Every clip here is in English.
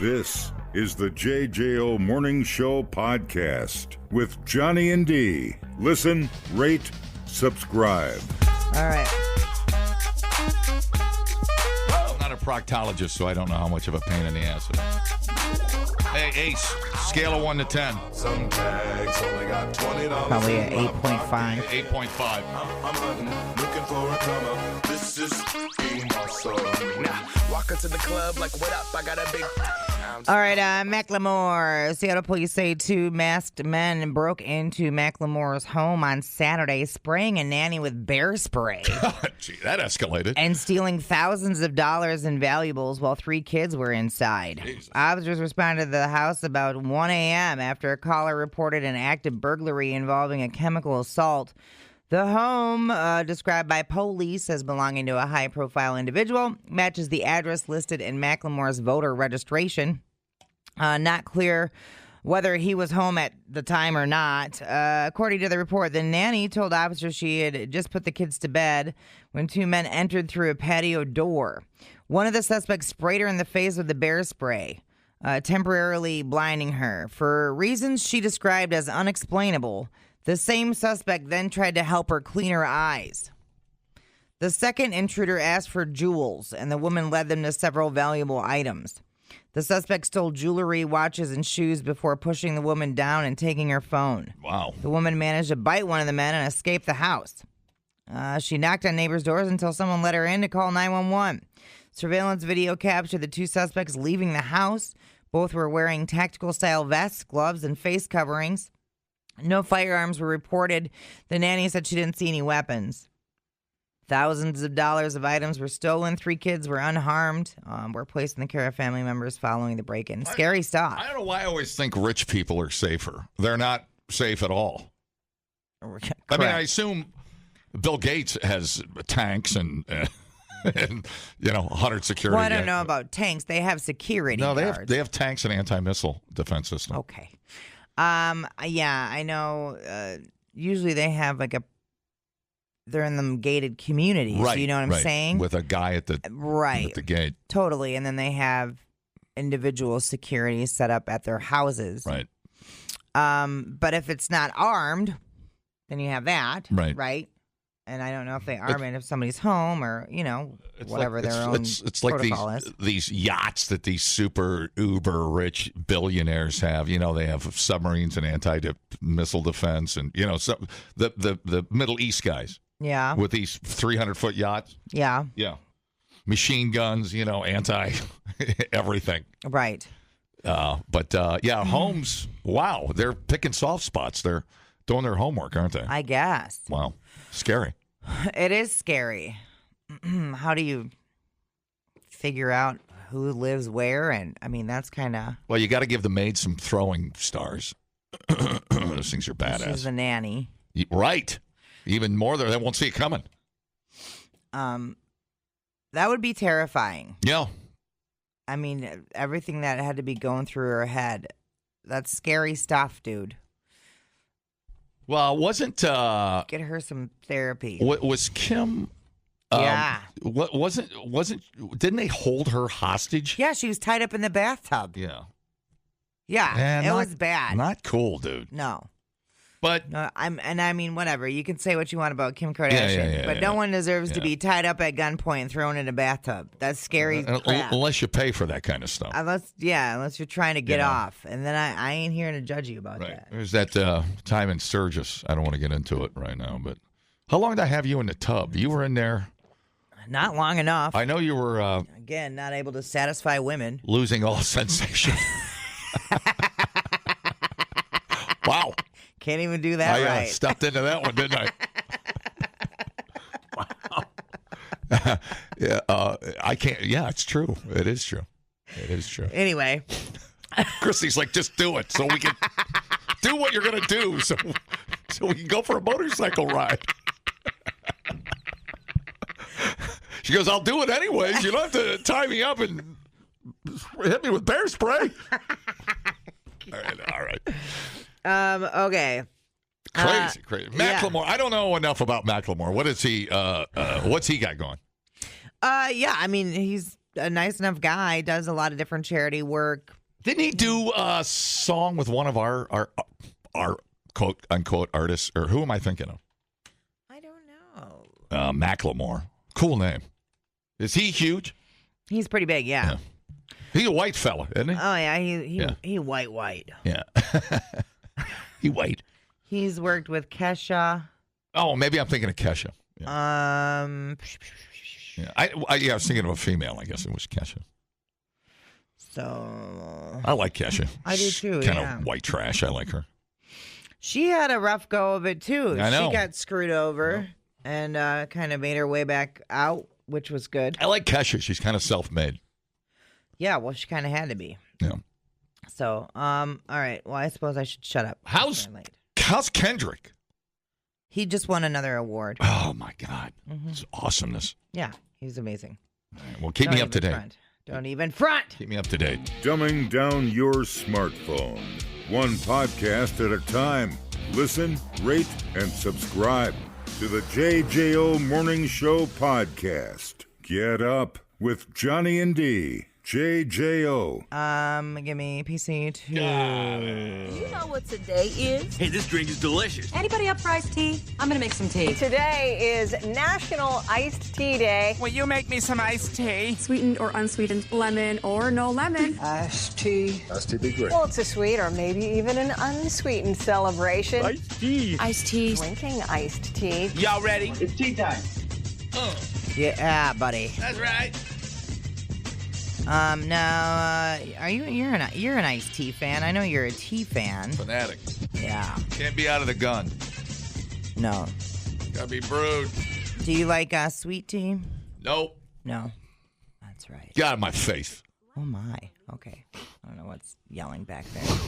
This is the JJO Morning Show podcast with Johnny and D. Listen, rate, subscribe. All right. I'm not a proctologist, so I don't know how much of a pain in the ass it is. Hey, Ace, scale of 1 to 10. Some tags only got $20. Probably an 8.5. 8.5. I'm hunting, looking for a come up. This is being awesome. Now, walk into the club like, what up? I got a big... All right, Macklemore. Seattle police say 2 masked men broke into Macklemore's home on Saturday, spraying a nanny with bear spray. Gee, that escalated. And stealing thousands of dollars in valuables while 3 kids were inside. Jesus. Officers responded to the house about 1 a.m. after a caller reported an active burglary involving a chemical assault. The home, described by police as belonging to a high-profile individual, matches the address listed in Macklemore's voter registration. Not clear whether he was home at the time or not. According to the report, the nanny told officers she had just put the kids to bed when 2 men entered through a patio door. One of the suspects sprayed her in the face with the bear spray, temporarily blinding her. For reasons she described as unexplainable, the same suspect then tried to help her clean her eyes. The second intruder asked for jewels, and the woman led them to several valuable items. The suspect stole jewelry, watches, and shoes before pushing the woman down and taking her phone. Wow. The woman managed to bite one of the men and escape the house. She knocked on neighbors' doors until someone let her in to call 911. Surveillance video captured the 2 suspects leaving the house. Both were wearing tactical-style vests, gloves, and face coverings. No firearms were reported. The nanny said she didn't see any weapons. Thousands of dollars of items were stolen. 3 kids were unharmed. Were placed in the care of family members following the break-in. Scary stuff. I don't know why I always think rich people are safer. They're not safe at all. I mean, I assume Bill Gates has tanks and 100 security. Well, I don't know about tanks. They have security No, guards. they have tanks and anti-missile defense system. Okay. Yeah, I know. Usually they have they're in them gated communities. Right. You know what I'm saying? With a guy at the gate. Totally. And then they have individual security set up at their houses. Right. But if it's not armed, then you have that. Right. Right. And I don't know if they arm it if somebody's home or, whatever their own It's like protocol these yachts that these super uber rich billionaires have. They have submarines and anti-missile defense and, the Middle East guys. Yeah. With these 300-foot yachts. Yeah. Yeah. Machine guns, anti-everything. Right. Homes, wow, they're picking soft spots. They're doing their homework, aren't they? I guess. Wow. Scary. It is scary. How do you figure out who lives where? And, that's kind of... Well, you got to give the maid some throwing stars. Those things are badass. She's the nanny. Right. Even more there. They won't see it coming. That would be terrifying. Yeah. Everything that had to be going through her head. That's scary stuff, dude. Well, wasn't get her some therapy. Was Kim? Yeah. Didn't they hold her hostage? Yeah, she was tied up in the bathtub. Yeah. Yeah, it was bad. Not cool, dude. No. But whatever. You can say what you want about Kim Kardashian, but no one deserves to be tied up at gunpoint and thrown in a bathtub. That's scary crap. Unless you pay for that kind of stuff. Unless you're trying to get off, and then I ain't here to judge you about that. There's that time in Sturgis. I don't want to get into it right now, but how long did I have you in the tub? You were in there. Not long enough. I know you were again not able to satisfy women, losing all sensation. Wow. Can't even do that right. I stepped into that one, didn't I? Wow. I can't. Yeah, it's true. It is true. It is true. Anyway. Christy's like, just do it so we can do what you're going to do so we can go for a motorcycle ride. She goes, I'll do it anyways. You don't have to tie me up and hit me with bear spray. All right. Okay. Crazy. Macklemore. I don't know enough about Macklemore. What is he? What's he got going? He's a nice enough guy. Does a lot of different charity work. Didn't he do a song with one of our quote unquote artists? Or who am I thinking of? I don't know. Macklemore. Cool name. Is he huge? He's pretty big, yeah. He's a white fella, isn't he? Oh yeah, he white. Yeah. He white. He's worked with Kesha. Oh, maybe I'm thinking of Kesha. Yeah. I was thinking of a female. I guess it was Kesha. So I like Kesha. I do too. Kind of white trash. I like her. She had a rough go of it too. I know. She got screwed over and kind of made her way back out, which was good. I like Kesha. She's kind of self-made. Yeah, well, she kind of had to be. Yeah. So, all right. Well, I suppose I should shut up. How's Kendrick? He just won another award. Oh my God! It's awesomeness. Yeah, he's amazing. All right, well, keep me up to date. Don't even front. Keep me up to date. Dumbing down your smartphone. One podcast at a time. Listen, rate, and subscribe to the JJO Morning Show podcast. Get up with Johnny and D. JJO. Give me PC2. Do you know what today is? Hey, this drink is delicious. Anybody up for iced tea? I'm gonna make some tea. Today is National Iced Tea Day. Will you make me some iced tea? Sweetened or unsweetened, lemon or no lemon. Iced tea. Iced tea be great. Well, it's a sweet or maybe even an unsweetened celebration. Iced tea. Iced tea. Drinking iced tea. Y'all ready? It's tea time. Yeah, buddy. That's right. Now, you're an iced tea fan. I know you're a tea fan. Fanatic. Yeah. Can't be out of the gun. No. Gotta be brewed. Do you like sweet tea? Nope. No. That's right. Get out of my face. Oh my. Okay. I don't know what's yelling back there.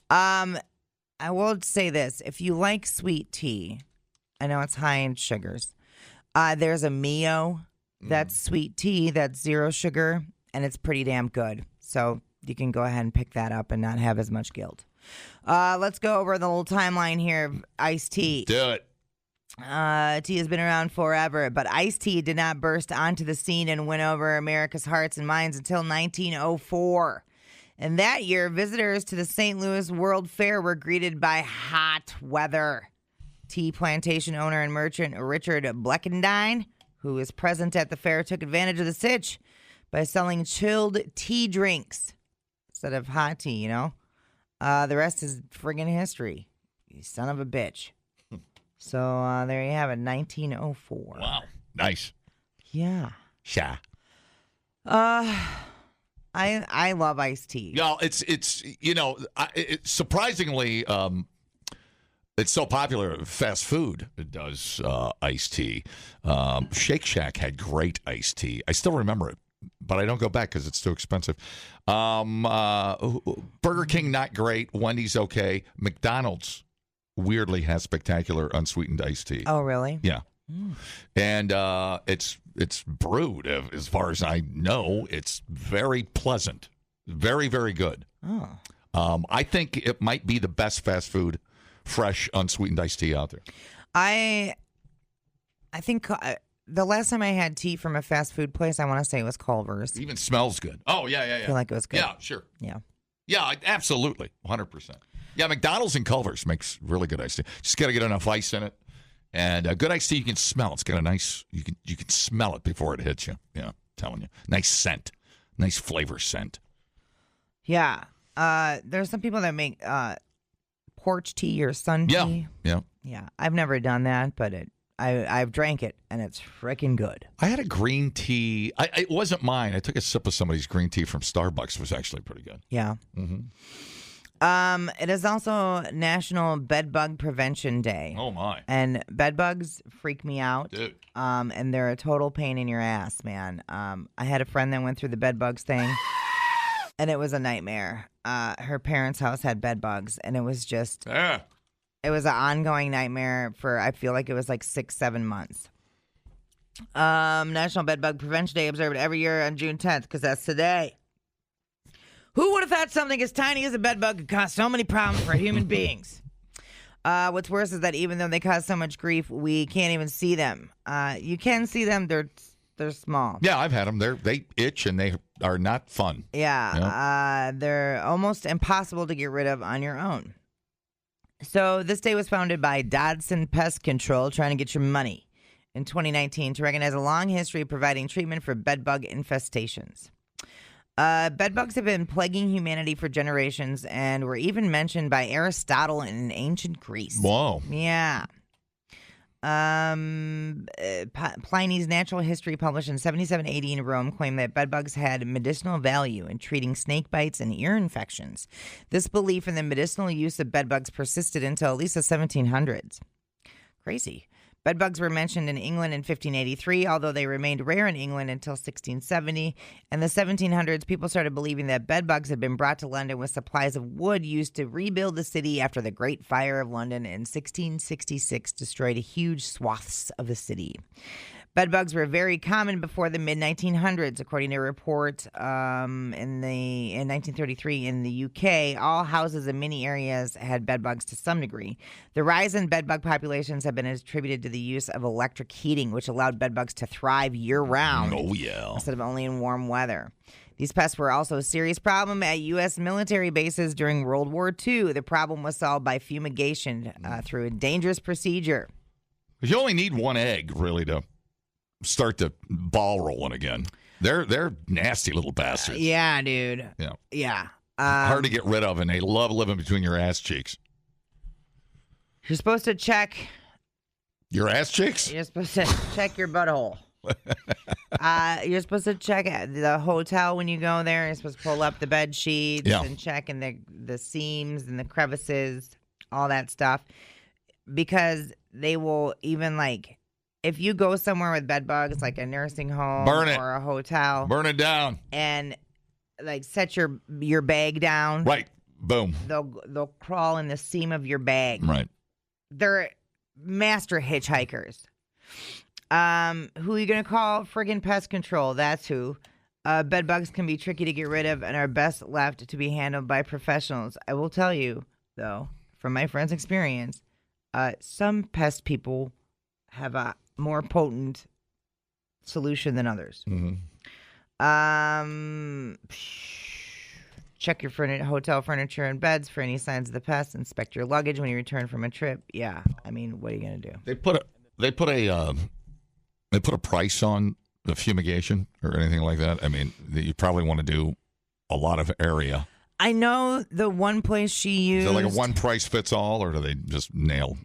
I will say this: if you like sweet tea, I know it's high in sugars. There's a Mio that's sweet tea that's 0 sugar. And it's pretty damn good. So you can go ahead and pick that up and not have as much guilt. Let's go over the little timeline here of iced tea. Do it. Tea has been around forever, but iced tea did not burst onto the scene and win over America's hearts and minds until 1904. And that year, visitors to the St. Louis World Fair were greeted by hot weather. Tea plantation owner and merchant Richard Bleckendine, who was present at the fair, took advantage of the sitch by selling chilled tea drinks instead of hot tea, you know? The rest is friggin' history. You son of a bitch. So there you have it, 1904. Wow. Nice. Yeah. Yeah. I love iced tea. Yeah, it's surprisingly it's so popular. Fast food does iced tea. Shake Shack had great iced tea. I still remember it, but I don't go back because it's too expensive. Burger King, not great. Wendy's, okay. McDonald's, weirdly, has spectacular unsweetened iced tea. Oh, really? Yeah. And it's brewed, as far as I know. It's very pleasant. Very, very good. Oh. I think it might be the best fast food, fresh, unsweetened iced tea out there. I think the last time I had tea from a fast food place, I want to say it was Culver's. It even smells good. Oh, yeah. I feel like it was good. Yeah, sure. Yeah. Yeah, absolutely. 100%. Yeah, McDonald's and Culver's makes really good iced tea. Just got to get enough ice in it. And a good iced tea, you can smell. It's got a nice, you can smell it before it hits you. Yeah, I'm telling you. Nice scent. Nice flavor scent. Yeah. There's some people that make porch tea or sun tea. Yeah. Yeah. I've never done that, but I've drank it, and it's freaking good. I had a green tea. It wasn't mine. I took a sip of somebody's green tea from Starbucks. It was actually pretty good. Yeah. Mm-hmm. It is also National Bedbug Prevention Day. Oh, my. And bedbugs freak me out. Dude. And they're a total pain in your ass, man. I had a friend that went through the bedbugs thing, and it was a nightmare. Her parents' house had bedbugs, and it was just... Yeah. It was an ongoing nightmare for, I feel like it was like 6-7 months. National Bedbug Prevention Day observed every year on June 10th, because that's today. Who would have thought something as tiny as a bedbug could cause so many problems for human beings? What's worse is that even though they cause so much grief, we can't even see them. You can see them. They're They're small. Yeah, I've had them. They itch and they are not fun. Yeah, they're almost impossible to get rid of on your own. So this day was founded by Dodson Pest Control, trying to get your money in 2019 to recognize a long history of providing treatment for bedbug infestations. Bedbugs have been plaguing humanity for generations and were even mentioned by Aristotle in ancient Greece. Whoa. Yeah. Pliny's Natural History, published in 77 AD in Rome, claimed that bedbugs had medicinal value in treating snake bites and ear infections. This belief in the medicinal use of bedbugs persisted until at least the 1700s. Crazy. Bedbugs were mentioned in England in 1583, although they remained rare in England until 1670. In the 1700s, people started believing that bedbugs had been brought to London with supplies of wood used to rebuild the city after the Great Fire of London in 1666 destroyed huge swaths of the city. Bedbugs were very common before the mid-1900s, according to a report in 1933 in the UK. All houses in many areas had bedbugs to some degree. The rise in bedbug populations have been attributed to the use of electric heating, which allowed bedbugs to thrive year-round. Oh, yeah. Instead of only in warm weather. These pests were also a serious problem at U.S. military bases during World War II. The problem was solved by fumigation through a dangerous procedure. You only need one egg, really, to start the ball rolling again. They're nasty little bastards. Yeah, dude. Yeah. Hard to get rid of, and they love living between your ass cheeks. You're supposed to check your ass cheeks? You're supposed to check your butthole. You're supposed to check the hotel when you go there. You're supposed to pull up the bed sheets and check in the seams and the crevices, all that stuff, because they will even if you go somewhere with bed bugs, like a nursing home or a hotel, burn it down, and set your bag down. Right. Boom. They'll crawl in the seam of your bag. Right. They're master hitchhikers. Who are you gonna call? Friggin' pest control. That's who. Bed bugs can be tricky to get rid of and are best left to be handled by professionals. I will tell you, though, from my friend's experience, some pest people have a more potent solution than others. Mm-hmm. Check your hotel furniture and beds for any signs of the pest. Inspect your luggage when you return from a trip. Yeah, I mean, what are you gonna do? They put a price on the fumigation or anything like that. I mean, you probably want to do a lot of area. I know the one place she used. Is it like a one price fits all, or do they just nail?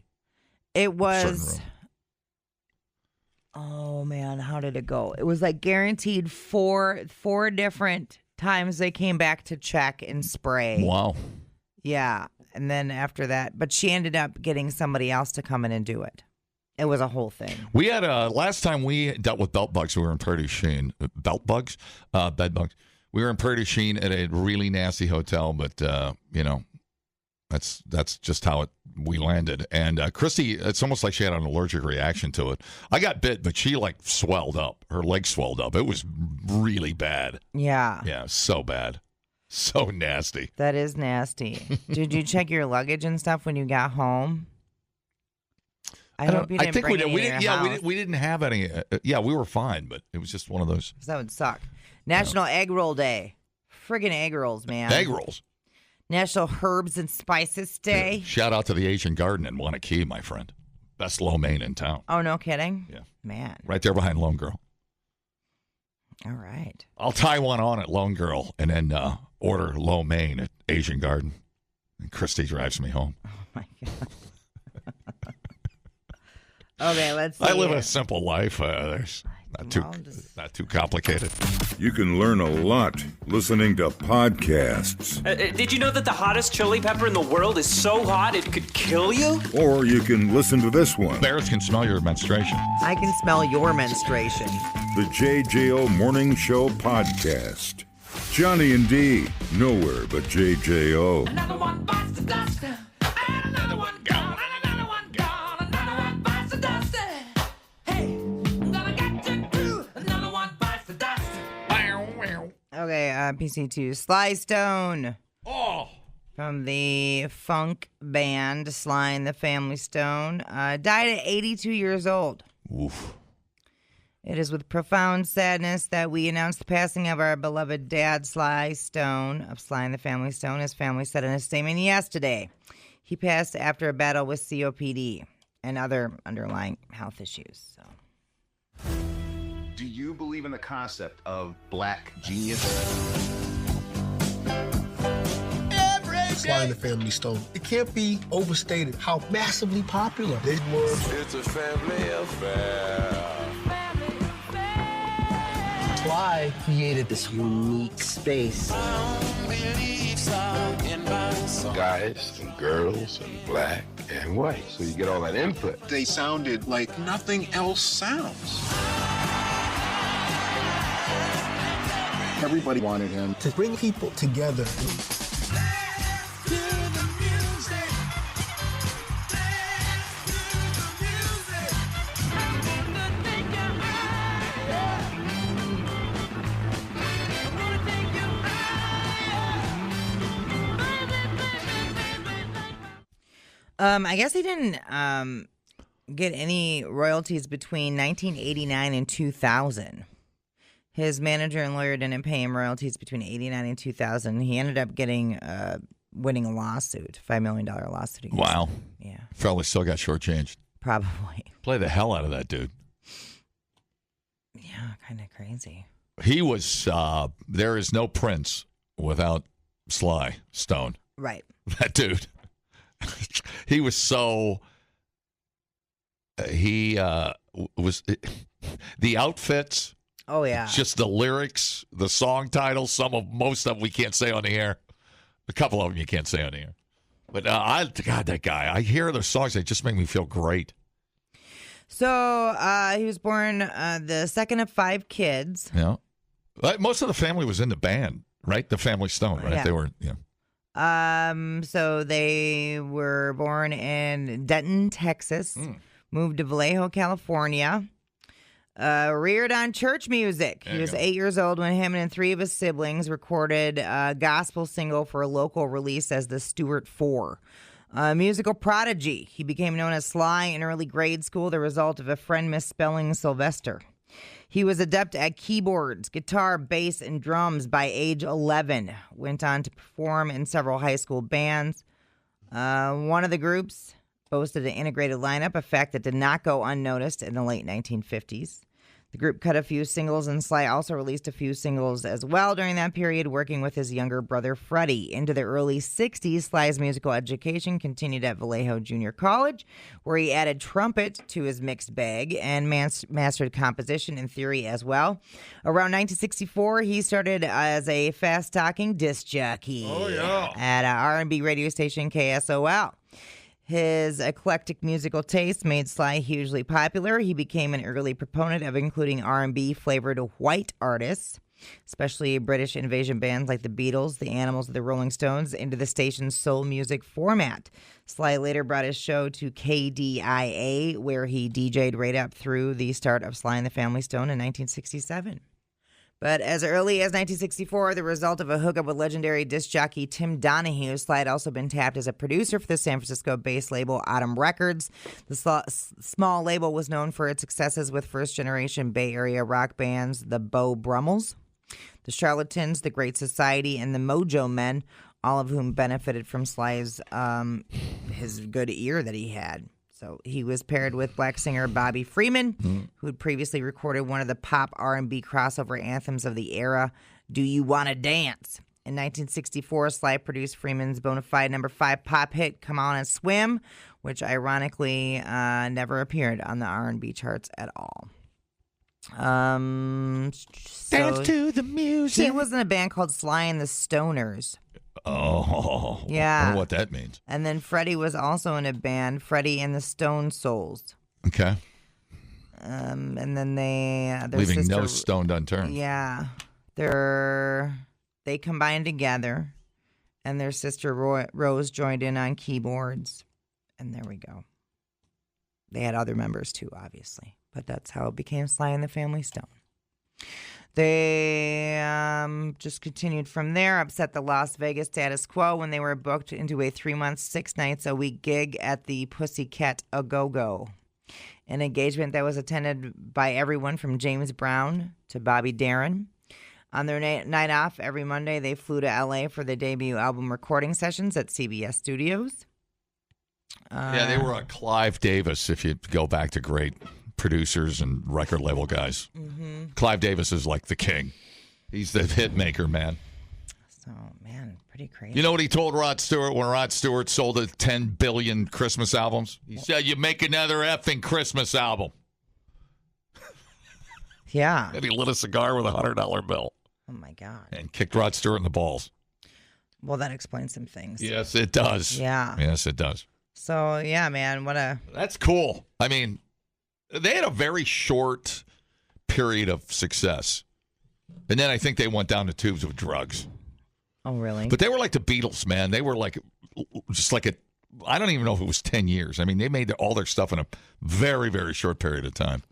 It was. Oh man, how did it go? It was guaranteed four different times they came back to check and spray. Wow. Yeah, and then after that, but she ended up getting somebody else to come in and do it. It was a whole thing. We had last time we dealt with belt bugs, we were in Prairie du Chien. Belt bugs, bed bugs. We were in Prairie du Chien at a really nasty hotel, but that's just how we landed. And Christy, it's almost like she had an allergic reaction to it. I got bit, but she swelled up. Her leg swelled up. It was really bad. Yeah. Yeah, so bad. So nasty. That is nasty. Did you check your luggage and stuff when you got home? I hope you didn't bring any in your house. We didn't have any. We were fine, but it was just one of those. That would suck. National Egg Roll Day. Friggin' egg rolls, man. Egg rolls. National Herbs and Spices Day. Yeah. Shout out to the Asian Garden in Wanakee, my friend. Best lo mein in town. Oh, no kidding? Yeah. Man. Right there behind Lone Girl. All right. I'll tie one on at Lone Girl and then order lo mein at Asian Garden. And Christy drives me home. Oh, my God. Okay, let's see. I live a simple life. There's not too complicated. You can learn a lot listening to podcasts. Did you know that the hottest chili pepper in the world is so hot it could kill you? Or you can listen to this one. Bears can smell your menstruation. I can smell your menstruation. The JJO Morning Show Podcast. Johnny and Dee, nowhere but JJO. Another one bites the dust. Another one gone. Another one gone. Another one bites the dust. Hey, I'm gonna get you too. Another one bites the dust. Okay, PC2. Sly Stone. Oh. From the funk band Sly and the Family Stone. Died at 82 years old. Oof. It is with profound sadness that we announce the passing of our beloved dad, Sly Stone, of Sly and the Family Stone. His family said in a statement yesterday. He passed after a battle with COPD and other underlying health issues. So. Do you believe in the concept of black genius? Sly and the Family Stone. It can't be overstated how massively popular they were. It's a family affair. Sly created this unique space. Guys and girls and black and white. So you get all that input. They sounded like nothing else sounds. Everybody wanted him to bring people together. I guess he didn't get any royalties between 1989 and 2000. His manager and lawyer didn't pay him royalties between 89 and 2000. He ended up winning a lawsuit, $5 million lawsuit. Against Wow. him. Yeah. Fella still got shortchanged. Probably. Play the hell out of that dude. Yeah, kind of crazy. He was, there is no prince without Sly Stone. Right. That dude. He was so, was, the outfits. Oh, yeah. Just the lyrics, the song titles, most of them we can't say on the air. A couple of them you can't say on the air. But, God, that guy, I hear the songs, they just make me feel great. So he was born the second of 5 kids. Yeah. Most of the family was in the band, right? The Family Stone, right? Yeah. They were, yeah. So they were born in Denton, Texas, moved to Vallejo, California, reared on church music. He was 8 years old when him and 3 of his siblings recorded a gospel single for a local release as the Stewart Four. A musical prodigy, he became known as Sly in early grade school, the result of a friend misspelling Sylvester. He was adept at keyboards, guitar, bass, and drums by age 11. Went on to perform in several high school bands. One of the groups boasted an integrated lineup, a fact that did not go unnoticed in the late 1950s. The group cut a few singles, and Sly also released a few singles as well during that period, working with his younger brother Freddie. Into the early 60s, Sly's musical education continued at Vallejo Junior College, where he added trumpet to his mixed bag and mastered composition and theory as well. Around 1964, he started as a fast-talking disc jockey at an R&B radio station, KSOL. His eclectic musical taste made Sly hugely popular. He became an early proponent of including R&B flavored white artists, especially British invasion bands like the Beatles, the Animals, and the Rolling Stones, into the station's soul music format. Sly later brought his show to KDIA, where he DJ'd right up through the start of Sly and the Family Stone in 1967. But as early as 1964, the result of a hookup with legendary disc jockey Tim Donahue, Sly had also been tapped as a producer for the San Francisco-based label Autumn Records. The small label was known for its successes with first-generation Bay Area rock bands, the Beau Brummels, the Charlatans, the Great Society, and the Mojo Men, all of whom benefited from Sly's his good ear that he had. So he was paired with black singer Bobby Freeman, who had previously recorded one of the pop R&B crossover anthems of the era, Do You Wanna Dance? In 1964, Sly produced Freeman's bona fide number 5 pop hit, Come On and Swim, which ironically never appeared on the R&B charts at all. Dance to the music. He was in a band called Sly and the Stoners. Oh, yeah. I don't know what that means. And then Freddie was also in a band, Freddie and the Stone Souls. Okay. And then their leaving sister, no stone unturned. Yeah, they combined together, and their sister Rose joined in on keyboards, and there we go. They had other members too, obviously, but that's how it became Sly and the Family Stone. They just continued from there, upset the Las Vegas status quo when they were booked into a 3-month, 6 nights a week gig at the Pussycat A Go-Go. An engagement that was attended by everyone from James Brown to Bobby Darin. On their night off every Monday, they flew to L.A. for the debut album recording sessions at CBS Studios. Yeah, they were Clive Davis, if you go back to great producers and record label guys. Mm-hmm. Clive Davis is like the king. He's the hit maker, man. So, man, pretty crazy. You know what he told Rod Stewart when Rod Stewart sold 10 billion Christmas albums? He said, you make another effing Christmas album. Yeah. And he lit a cigar with a $100 bill. Oh, my God. And kicked Rod Stewart in the balls. Well, that explains some things. Yes, it does. Yeah. Yes, it does. So, yeah, man, That's cool. I mean, they had a very short period of success. And then I think they went down the tubes with drugs. Oh, really? But they were like the Beatles, man. They were like, just like I don't even know if it was 10 years. I mean, they made all their stuff in a very, very short period of time.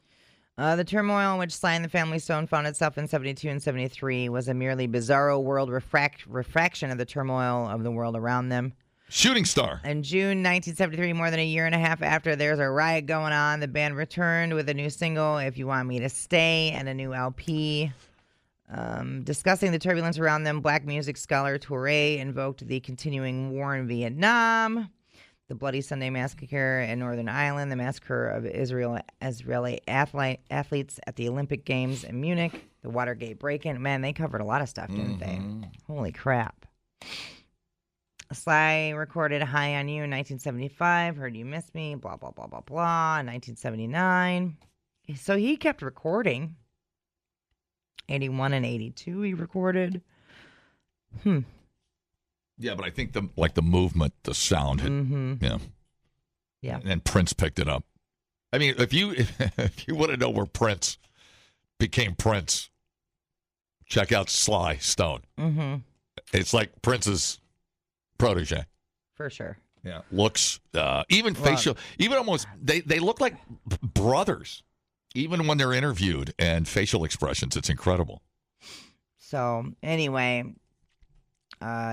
The turmoil in which Sly and the Family Stone found itself in 72 and 73 was a merely bizarro world refraction of the turmoil of the world around them. Shooting Star. In June 1973, more than a year and a half after There's a Riot Going On, the band returned with a new single, If You Want Me to Stay, and a new LP. Discussing the turbulence around them, black music scholar Touré invoked the continuing war in Vietnam, the Bloody Sunday Massacre in Northern Ireland, the massacre of Israeli athletes at the Olympic Games in Munich, the Watergate break-in. Man, they covered a lot of stuff, didn't they? Holy crap. Sly recorded High on You in 1975, Heard You Miss Me, blah, blah, blah, blah, blah, in 1979. So he kept recording. 81 and 82 he recorded. Yeah, but I think the movement, the sound, yeah. And Prince picked it up. I mean, if you want to know where Prince became Prince, check out Sly Stone. Mm-hmm. It's like Prince's protege. For sure. Yeah. Looks, even facial, even almost, they look like brothers, even when they're interviewed, and facial expressions. It's incredible. So, anyway,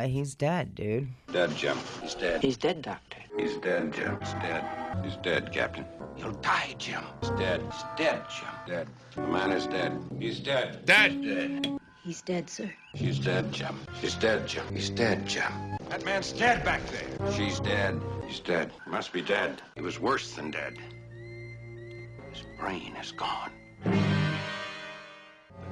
he's dead, dude. Dead, Jim. He's dead. He's dead, Doctor. He's dead, Jim. He's dead. He's dead, Captain. He'll die, Jim. He's dead. He's dead, Jim. Dead. The man is dead. He's dead. Dead. Dead. He's dead, sir. She's dead, Jim. She's dead, Jim. He's dead, Jim. That man's dead back there. She's dead. He's dead. He must be dead. He was worse than dead. His brain is gone. The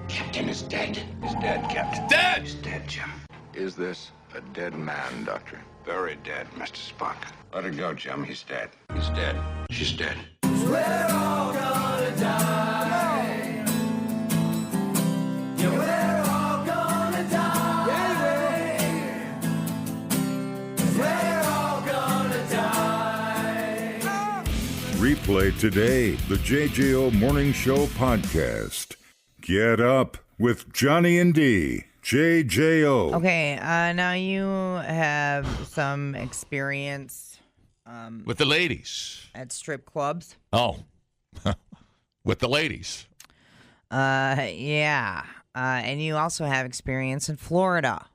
captain is dead. He's dead, Captain. Dead! He's dead, Jim. Is this a dead man, Doctor? Very dead, Mr. Spock. Let her go, Jim. He's dead. He's dead. She's dead. We're all gonna die. Yeah, we're all gonna die. We're all gonna die. Replay today the JJO Morning Show podcast. Get up with Johnny and D. JJO. Okay, now you have some experience with the ladies at strip clubs. Oh, with the ladies. Yeah. And you also have experience in Florida.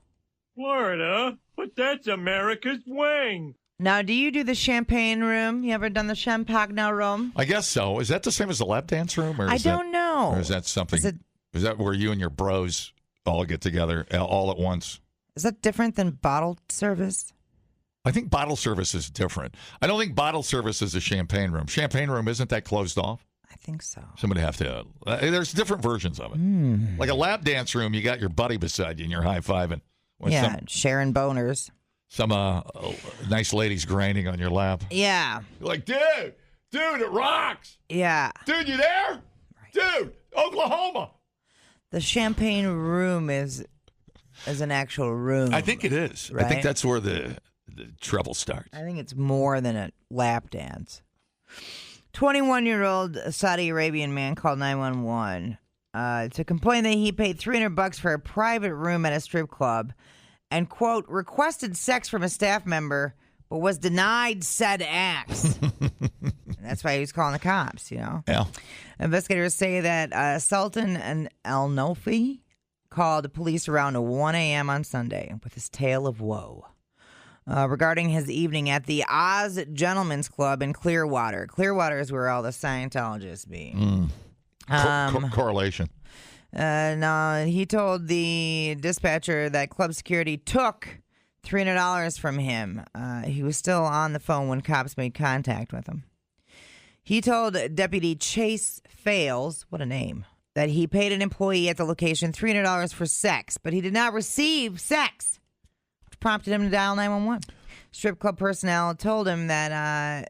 Florida? But that's America's wing. Now, do you do the champagne room? You ever done the champagne room? I guess so. Is that the same as the lap dance room? Or I don't know. Or is that something? Is that where you and your bros all get together all at once? Is that different than bottle service? I think bottle service is different. I don't think bottle service is a champagne room. Champagne room, isn't that closed off? I think so. Somebody have to. There's different versions of it. Like a lap dance room, you got your buddy beside you and you're high-fiving. Sharing boners. Some nice ladies grinding on your lap. Yeah. You're like, dude, it rocks. Yeah. Dude, you there? Right. Dude, Oklahoma. The champagne room is an actual room. I think it is. Right? I think that's where the trouble starts. I think it's more than a lap dance. 21-year-old Saudi Arabian man called 911 to complain that he paid $300 for a private room at a strip club and, quote, requested sex from a staff member but was denied said acts. That's why he was calling the cops, you know? Yeah. Investigators say that Sultan and Al Nofi called the police around 1 a.m. on Sunday with his tale of woe. regarding his evening at the Oz Gentlemen's Club in Clearwater. Clearwater is where all the Scientologists be. Correlation. No, he told the dispatcher that club security took $300 from him. He was still on the phone when cops made contact with him. He told Deputy Chase Fales, what a name, that he paid an employee at the location $300 for sex, but he did not receive sex, which prompted him to dial 911. Strip club personnel told him that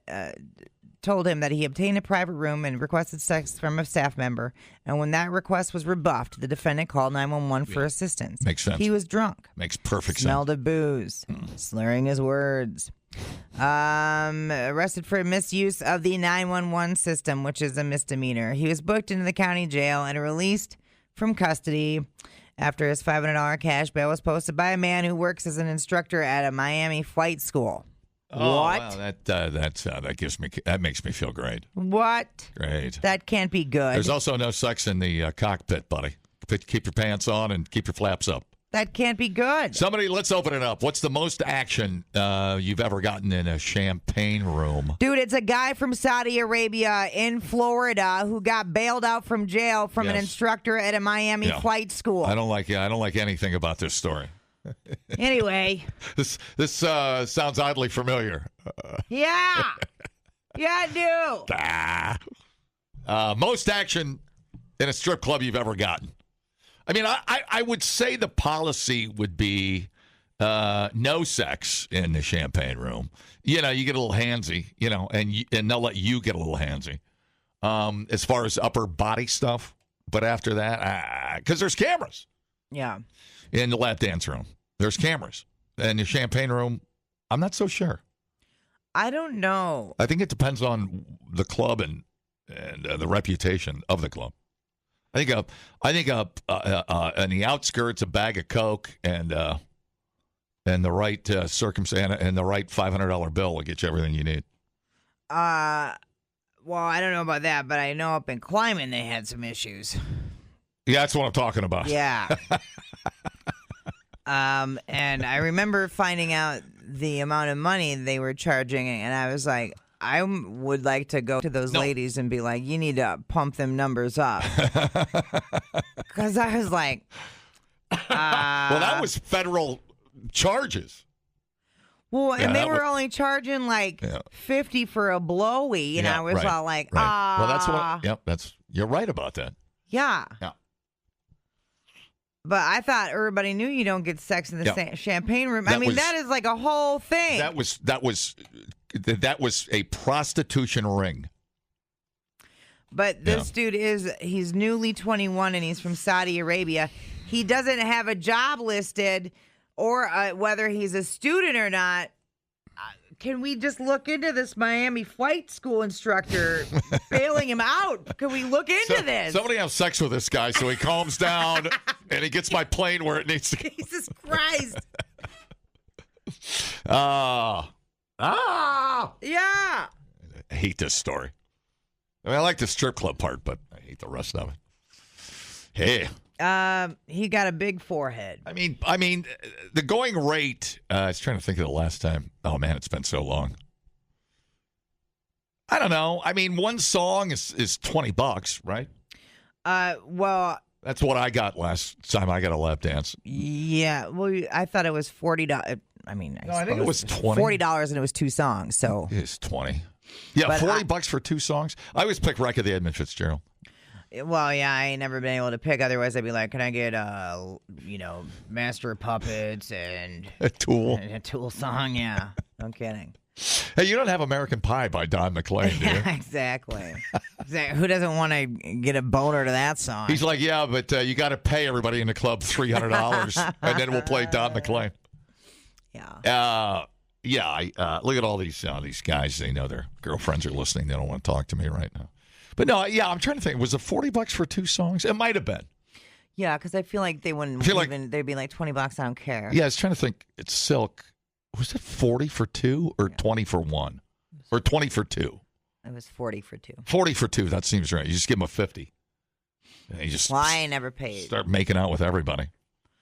he obtained a private room and requested sex from a staff member, and when that request was rebuffed, the defendant called 911 for assistance. Makes sense. He was drunk. Makes perfect Smelled sense. of booze, slurring his words. Arrested for misuse of the 911 system, which is a misdemeanor. He was booked into the county jail and released from custody after his $500 cash bail was posted by a man who works as an instructor at a Miami flight school. Oh, What? Wow, that makes me feel great. What? Great. That can't be good. There's also no sex in the cockpit, buddy. Keep your pants on and keep your flaps up. That can't be good. Somebody, let's open it up. What's the most action you've ever gotten in a champagne room? Dude, it's a guy from Saudi Arabia in Florida who got bailed out from jail from an instructor at a Miami flight school. I don't like anything about this story. Anyway. This sounds oddly familiar. Yeah. Yeah, I do. Most action in a strip club you've ever gotten. I mean, I would say the policy would be no sex in the champagne room. You know, you get a little handsy, you know, and they'll let you get a little handsy as far as upper body stuff. But after that, because there's cameras. Yeah. In the lap dance room, there's cameras. In the champagne room, I'm not so sure. I don't know. I think it depends on the club and the reputation of the club. I think in the outskirts, a bag of Coke and the right circumstance and the right $500 bill will get you everything you need. Well, I don't know about that, but I know up in Climbing they had some issues. Yeah, that's what I'm talking about. Yeah. And I remember finding out the amount of money they were charging, and I was like, I would like to go to those ladies and be like, you need to pump them numbers up. Because I was like, well, that was federal charges. Well, and they were only charging like $50 for a blowy, and I was all like, Well, that's what. Yep, you're right about that. Yeah. Yeah. But I thought everybody knew you don't get sex in the champagne room. That is like a whole thing. That was a prostitution ring. But this dude he's newly 21 and he's from Saudi Arabia. He doesn't have a job listed or whether he's a student or not. Can we just look into this Miami flight school instructor bailing him out? Can we look into this? Somebody have sex with this guy so he calms down and he gets my plane where it needs to go. Jesus Christ. Yeah. I hate this story. I mean, I like the strip club part, but I hate the rest of it. Hey. He got a big forehead. I mean, the going rate. I was trying to think of the last time. Oh man, it's been so long. I don't know. I mean, one song is $20, right? Well, that's what I got last time I got a lap dance. Yeah. Well, I thought it was $40. I mean, I think it was $20. $40, and it was 2 songs. So it's $20. Yeah, but $40 for 2 songs. I always pick Wreck of the Edmund Fitzgerald. Well, yeah, I ain't never been able to pick. Otherwise, I'd be like, can I get Master of Puppets and a Tool? A Tool song, yeah. No kidding. Hey, you don't have American Pie by Don McLean, do you? Yeah, exactly. Who doesn't want to get a boner to that song? He's like, yeah, but you got to pay everybody in the club $300, and then we'll play Don McLean. Yeah. Look at all these guys. They know their girlfriends are listening. They don't want to talk to me right now. But no, yeah, I'm trying to think. Was it $40 for 2 songs? It might have been. Yeah, because I feel like they wouldn't they'd be like $20. I don't care. Yeah, I was trying to think. It's Silk. Was it 40 for 2 or 20 for 1? Or 20 for 2? It was 40 for 2. 40 for 2. That seems right. You just give them a 50. And you just I ain't never paid. Start making out with everybody.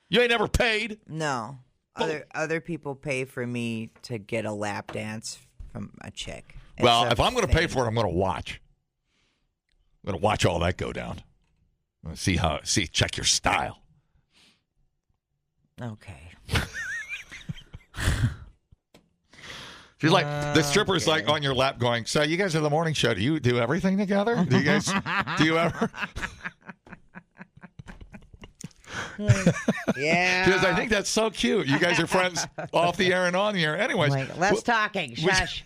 You ain't never paid? No. Other people pay for me to get a lap dance from a chick. Well, if I'm going to pay for it, I'm going to watch. I'm going to watch all that go down. I'm going to check your style. Okay. She's like, the stripper's like on your lap going, so you guys have the morning show. Do you do everything together? Do you ever? Yeah. She goes, I think that's so cute. You guys are friends off the air and on the air. Anyways. Less talking. Shush.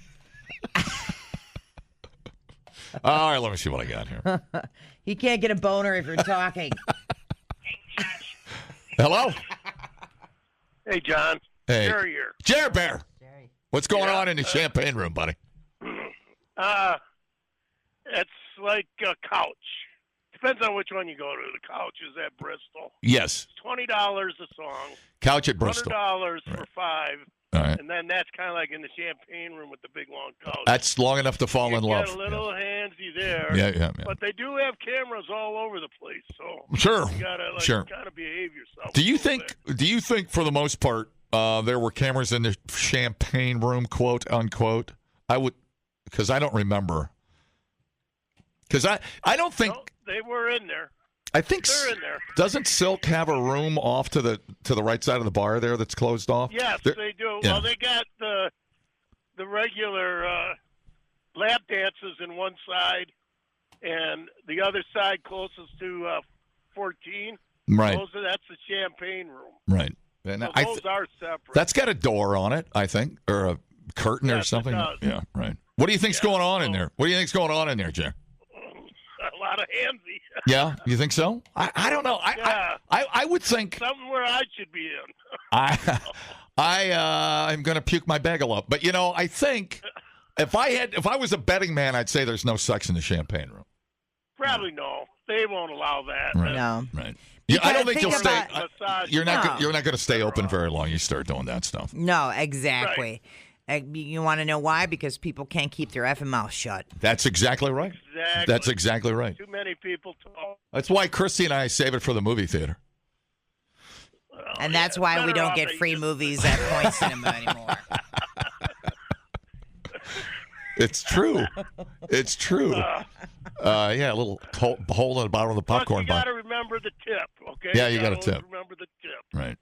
All right, let me see what I got here. You can't get a boner if you're talking. Hello? Hey, John. Hey. Jerry here. Jerry Bear. What's going on in the champagne room, buddy? It's like a couch. Depends on which one you go to. The couch is at Bristol. Yes. It's $20 a song. Couch at Bristol. $100 for 5. All right. And then that's kind of like in the champagne room with the big long couch. That's long enough to fall in love. Get a little handsy there. Yeah. But they do have cameras all over the place, so Sure. you gotta kind of behave yourself. Do you think for the most part there were cameras in the champagne room, quote unquote? Because I don't remember. Because I don't think they were in there. I think they're in there. Doesn't Silk have a room off to the right side of the bar there that's closed off? Yes, they do. Yeah. Well, they got the regular lap dances in one side, and the other side closest to 14. Right. That's the champagne room. Right. And So those are separate. That's got a door on it, I think, or a curtain or something. It does. Yeah, right. What do you think's going on in there? What do you think's going on in there, Jer? A lot of handsy. Yeah, you think so? I don't know. I would think something where I should be in. I'm going to puke my bagel up. But I think if I was a betting man, I'd say there's no sex in the champagne room. Probably no. They won't allow that. Right. No. Right. Yeah, I don't think you'll stay. You're not. No. You're not going to stay open very long. You start doing that stuff. No, exactly. You want to know why? Because people can't keep their effing mouth shut. That's exactly right. Exactly. That's exactly right. Too many people talk. That's why Christy and I save it for the movie theater. And that's why we don't get free movies at Point Cinema anymore. It's true. It's true. Yeah, a little hole in the bottom of the popcorn box. box. You got to remember the tip, okay? Yeah, you got to tip. Remember the tip. Right.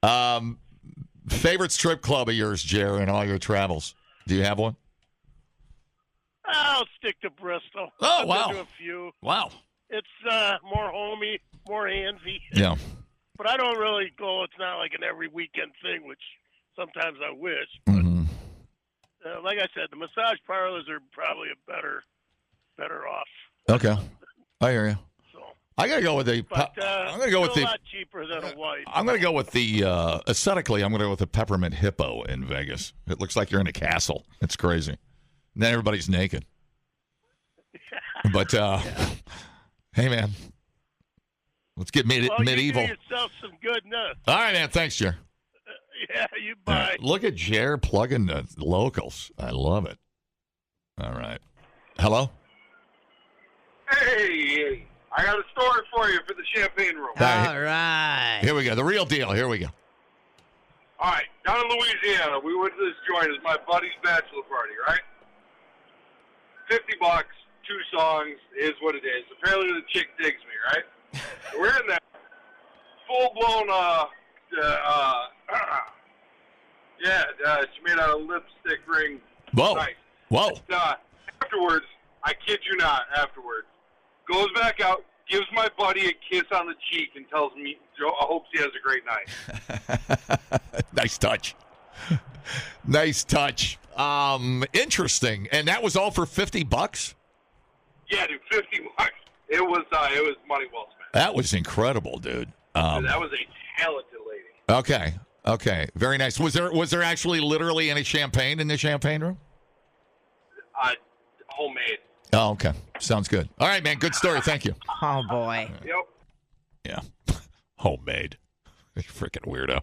So. Favorite strip club of yours, Jer, in all your travels? Do you have one? I'll stick to Bristol. Oh, wow. I've been to a few. Wow. It's more homey, more handsy. Yeah. But I don't really go. It's not like an every weekend thing, which sometimes I wish. Mm-hmm. Like I said, the massage parlors are probably better off. Okay. I hear you. So, I gotta go with the. I'm gonna go with the. A lot cheaper than a wife. I'm gonna go with the aesthetically. I'm gonna go with the Peppermint Hippo in Vegas. It looks like you're in a castle. It's crazy. And then everybody's naked. But hey, man, let's get medieval. You do yourself some goodness. All right, man. Thanks, Jer. Yeah, you buy. Right. Look at Jer plugging the locals. I love it. All right. Hello? Hey, I got a story for you for the champagne room. All right. Here we go. The real deal. Here we go. All right. Down in Louisiana, we went to this joint. It was my buddy's bachelor party, right? $50, 2 songs is what it is. Apparently the chick digs me, right? We're in there. Full-blown, she made out a lipstick ring. Whoa. Nice. Whoa. And, afterwards, I kid you not, goes back out, gives my buddy a kiss on the cheek, and tells me, Joe, I hope he has a great night. Nice touch. Nice touch. Interesting. And that was all for $50? Yeah, dude, $50. It was money well spent. That was incredible, dude. That was a talented lady. Okay. Very nice. Was there actually literally any champagne in the champagne room? Homemade. Oh, okay. Sounds good. All right, man. Good story. Thank you. Oh, boy. Yep. Yeah. Homemade. You freaking weirdo.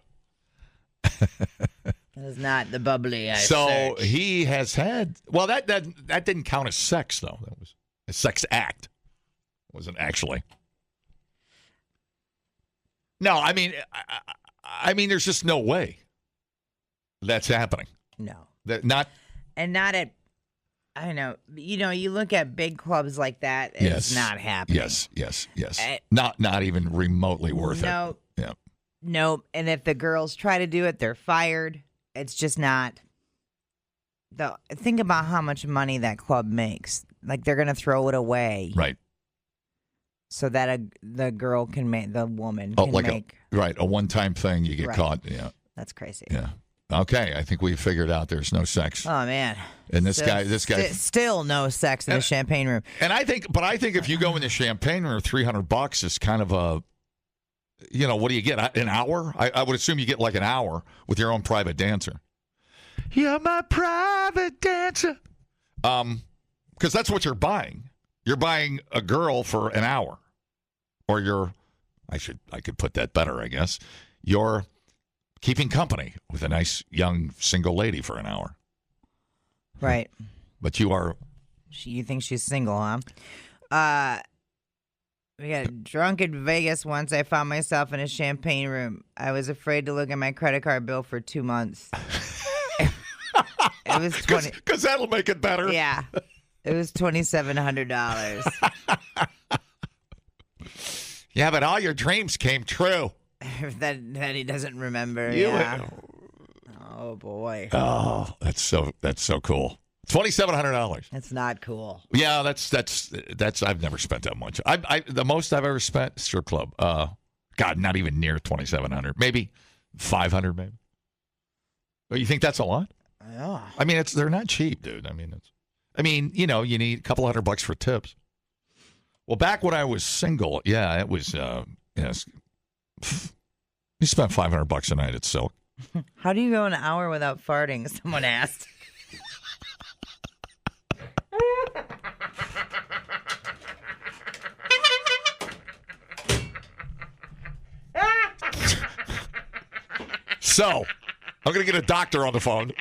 That is not the bubbly I So searched. he has had. Well, that didn't count as sex, though. That was a sex act. It wasn't actually. No, I mean, I mean, there's just no way that's happening. No. Not at, I know, you look at big clubs like that, it's not happening. Yes. Not even remotely worth it. Yeah. No, and if the girls try to do it, they're fired. It's just not. Think about how much money that club makes. Like, they're going to throw it away. Right. So that the girl can make, the woman can make. A one-time thing, you get caught. Yeah. That's crazy. Yeah. Okay, I think we figured out there's no sex. Oh, man. And this guy. Still no sex in the champagne room. And I think if you go in the champagne room, $300 is kind of a, what do you get? An hour? I would assume you get like an hour with your own private dancer. You're my private dancer. Because that's what you're buying. You're buying a girl for an hour. Or I could put that better, I guess. You're keeping company with a nice young single lady for an hour. Right. But you are. You think she's single, huh? We got drunk in Vegas once. I found myself in a champagne room. I was afraid to look at my credit card bill for 2 months. It was 20. Because that'll make it better. Yeah. It was $2,700. Yeah, but all your dreams came true. that he doesn't remember. Oh boy. Oh, that's so cool. $2,700. That's not cool. Yeah, that's. I've never spent that much. The most I've ever spent strip club. God, not even near $2,700. Maybe $500. Maybe. Oh, you think that's a lot? Yeah. I mean, they're not cheap, dude. I mean, you need a couple $100 for tips. Well, back when I was single, it was. You spent $500 a night at Silk. How do you go an hour without farting? Someone asked. So, I'm going to get a doctor on the phone.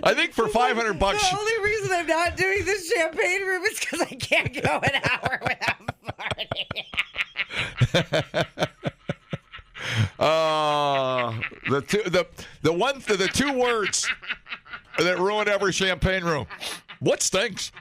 I think for $500. The only reason I'm not doing this champagne room is because I can't go an hour without farting. The two words that ruin every champagne room. What stinks?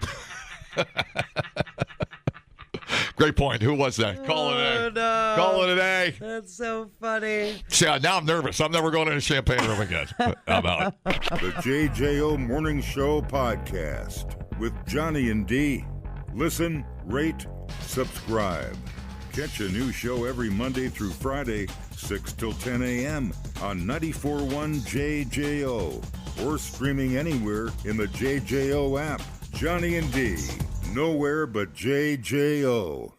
Great point. Who was that? Call it a day. No. Call it a day. That's so funny. Yeah, now I'm nervous. I'm never going in a champagne room again. I'm out. The JJO Morning Show podcast with Johnny and D. Listen, rate, subscribe. Catch a new show every Monday through Friday, 6 till 10 a.m. on 94.1 JJO or streaming anywhere in the JJO app. Johnny and D. Nowhere but JJO.